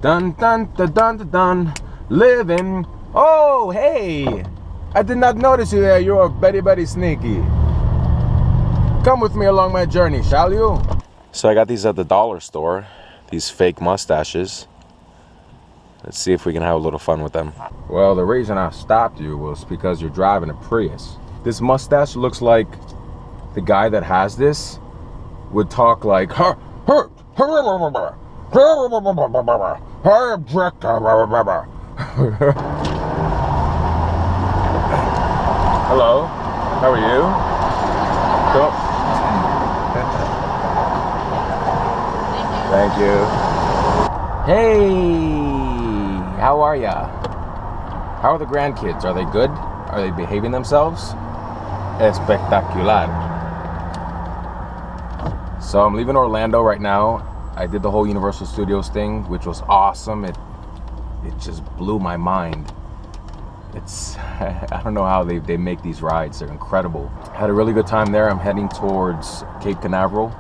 Dun dun dun dun dun dun. Living. Oh, hey! I did not notice you there. You're very sneaky. Come with me along my journey, shall you? So I got these at the dollar store. These fake mustaches. Let's see if we can have a little fun with them. Well, the reason I stopped you was because you're driving a Prius. This mustache looks like the guy that has this would talk like, I object. Hello, how are you? Thank you. Hey, how are ya? How are the grandkids? Are they good? Are they behaving themselves? Espectacular. So I'm leaving Orlando right now. I did the whole Universal Studios thing, which was awesome. It just blew my mind. I don't know how they make these rides. They're incredible. Had a really good time there. I'm heading towards Cape Canaveral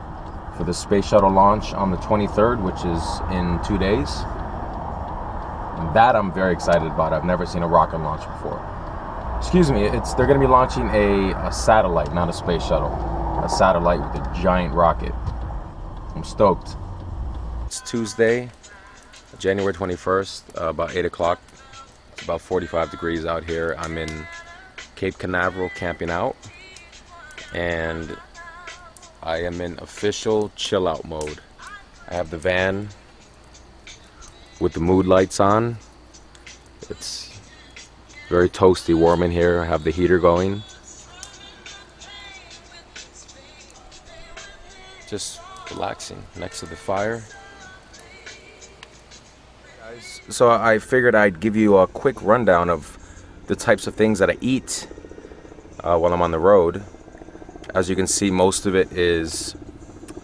for the space shuttle launch on the 23rd, which is in 2 days. And that I'm very excited about. I've never seen a rocket launch before. Excuse me, they're gonna be launching a satellite, not a space shuttle. A satellite with a giant rocket. I'm stoked. It's Tuesday, January 21st, about 8 o'clock. It's about 45 degrees out here. I'm in Cape Canaveral camping out, and I am in official chill out mode. I have the van with the mood lights on. It's very toasty warm in here. I have the heater going. Just relaxing next to the fire. So I figured I'd give you a quick rundown of the types of things that I eat while I'm on the road. As you can see, most of it is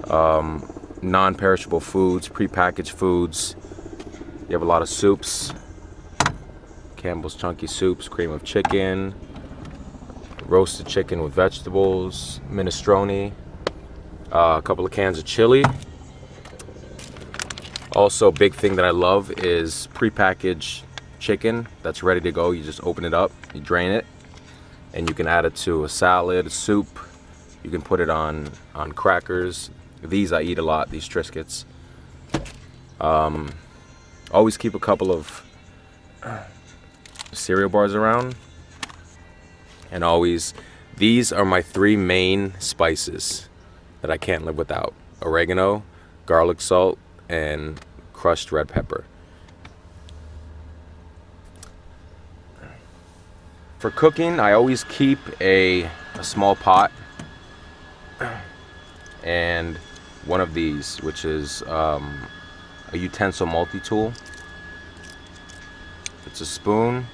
non-perishable foods, prepackaged foods. You have a lot of soups. Campbell's Chunky Soups, cream of chicken, roasted chicken with vegetables, minestrone, a couple of cans of chili. Also, big thing that I love is prepackaged chicken that's ready to go. You just open it up, you drain it, and you can add it to a salad, a soup. You can put it on crackers. These I eat a lot, these Triscuits. Always keep a couple of cereal bars around. And always, these are my 3 main spices that I can't live without. Oregano, garlic salt, and crushed red pepper. For cooking, I always keep a small pot and one of these, which is a utensil multi-tool. It's a spoon,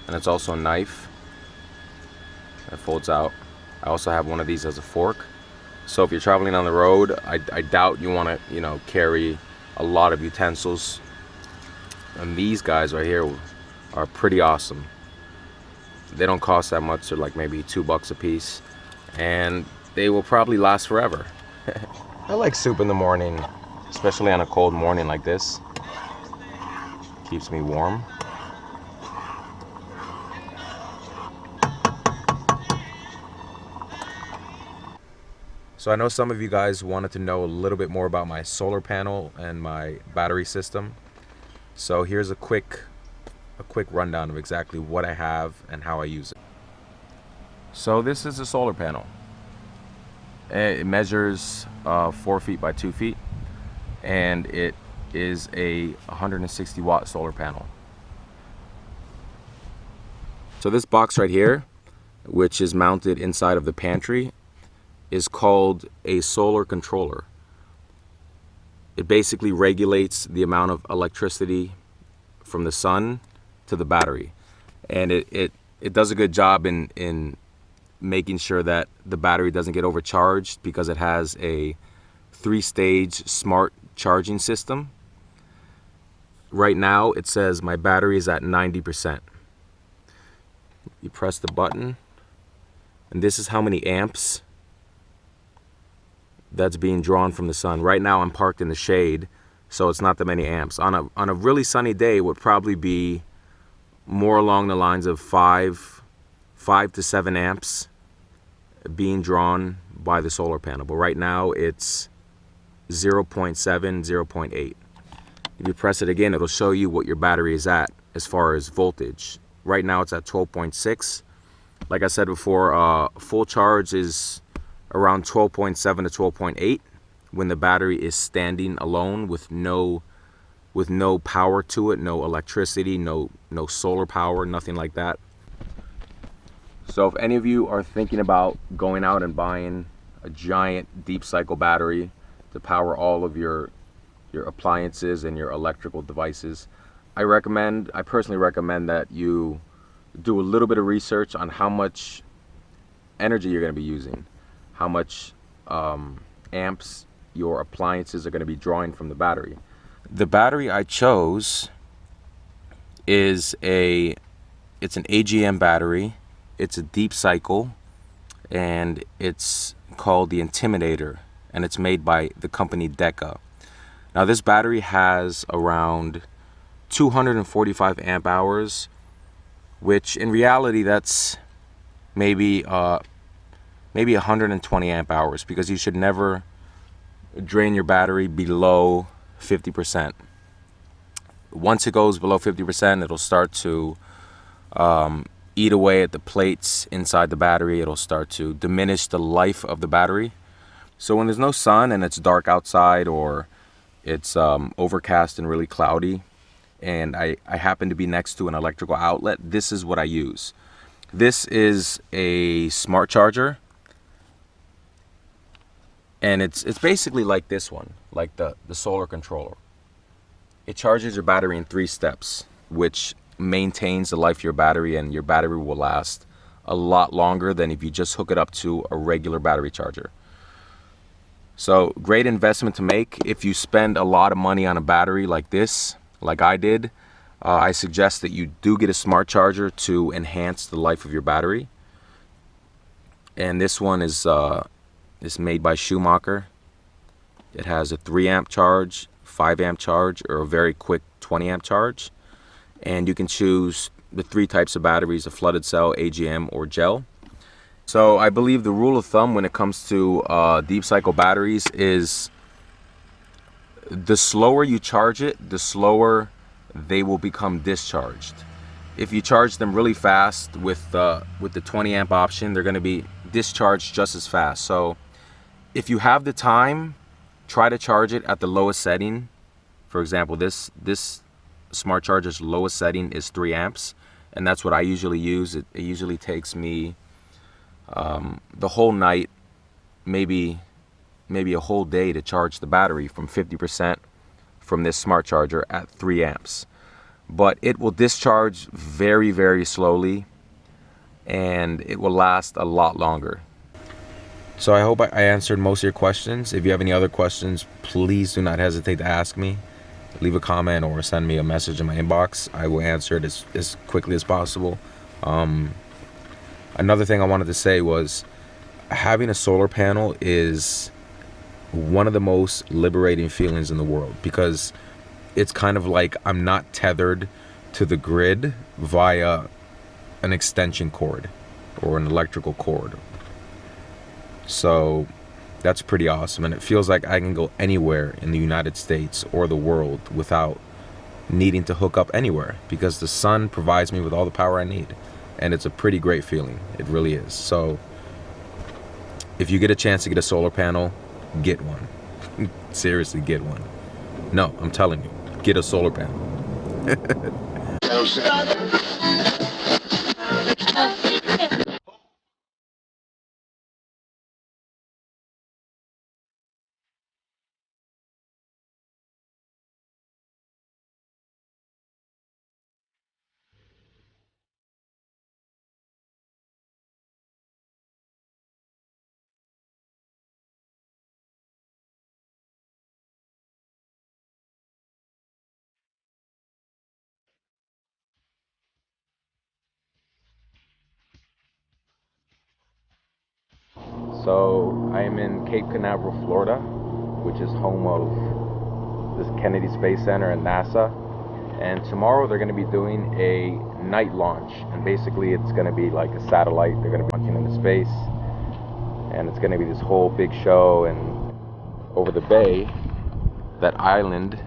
and it's also a knife that folds out. I also have one of these as a fork. So if you're traveling on the road, I doubt you want to, carry a lot of utensils. And these guys right here are pretty awesome. They don't cost that much. They're like maybe $2 a piece, and they will probably last forever. I like soup in the morning, especially on a cold morning like this. Keeps me warm. So I know some of you guys wanted to know a little bit more about my solar panel and my battery system. So here's a quick rundown of exactly what I have and how I use it. So this is a solar panel. It measures 4 feet by 2 feet, and it is a 160 watt solar panel. So this box right here, which is mounted inside of the pantry, is called a solar controller. It basically regulates the amount of electricity from the sun to the battery, and it does a good job in making sure that the battery doesn't get overcharged, because it has a 3-stage smart charging system. Right now it says my battery is at 90%. You press the button, and this is how many amps that's being drawn from the sun. Right now I'm parked in the shade, so it's not that many amps. On a really sunny day, it would probably be more along the lines of 5 to 7 amps being drawn by the solar panel. But right now it's 0.7, 0.8. If you press it again, it'll show you what your battery is at as far as voltage. Right now it's at 12.6. Like I said before, full charge is around 12.7 to 12.8 when the battery is standing alone with no power to it, no electricity, no solar power, nothing like that. So if any of you are thinking about going out and buying a giant deep cycle battery to power all of your appliances and your electrical devices, I personally recommend that you do a little bit of research on how much energy you're going to be using, how much amps your appliances are going to be drawing from the battery. The battery I chose is it's an AGM battery. It's a deep cycle, and it's called the Intimidator, and it's made by the company Deca. Now this battery has around 245 amp hours, which in reality that's maybe 120 amp hours, because you should never drain your battery below 50%. Once it goes below 50%, it'll start to eat away at the plates inside the battery. It'll start to diminish the life of the battery. So when there's no sun and it's dark outside, or it's overcast and really cloudy, and I happen to be next to an electrical outlet, this is what I use. This is a smart charger, and it's basically like this one, like the solar controller. It charges your battery in 3 steps, which maintains the life of your battery, and your battery will last a lot longer than if you just hook it up to a regular battery charger. So great investment to make. If you spend a lot of money on a battery like this, like I did, I suggest that you do get a smart charger to enhance the life of your battery. And this one is made by Schumacher. It has a 3 amp charge, 5 amp charge, or a very quick 20 amp charge. And you can choose the 3 types of batteries: a flooded cell, AGM, or gel. So I believe the rule of thumb when it comes to deep cycle batteries is the slower you charge it, the slower they will become discharged. If you charge them really fast with the 20 amp option, they're going to be discharged just as fast. So if you have the time, try to charge it at the lowest setting. For example, this smart charger's lowest setting is 3 amps, and that's what I usually use. It usually takes me the whole night, maybe a whole day, to charge the battery from 50% from this smart charger at 3 amps. But it will discharge very, very slowly, and it will last a lot longer. So I hope I answered most of your questions. If you have any other questions, please do not hesitate to ask me. Leave a comment or send me a message in my inbox. I will answer it as quickly as possible. Another thing I wanted to say was, having a solar panel is one of the most liberating feelings in the world, because it's kind of like I'm not tethered to the grid via an extension cord or an electrical cord. So that's pretty awesome, and it feels like I can go anywhere in the United States or the world without needing to hook up anywhere, because the sun provides me with all the power I need, and it's a pretty great feeling. It really is. So if you get a chance to get a solar panel, get one. Seriously, get one. No, I'm telling you, get a solar panel. So I am in Cape Canaveral, Florida, which is home of this Kennedy Space Center and NASA. And tomorrow they're going to be doing a night launch, and basically it's going to be like a satellite. They're going to be launching into space, and it's going to be this whole big show. And over the bay, that island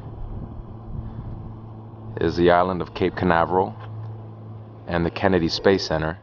is the island of Cape Canaveral and the Kennedy Space Center.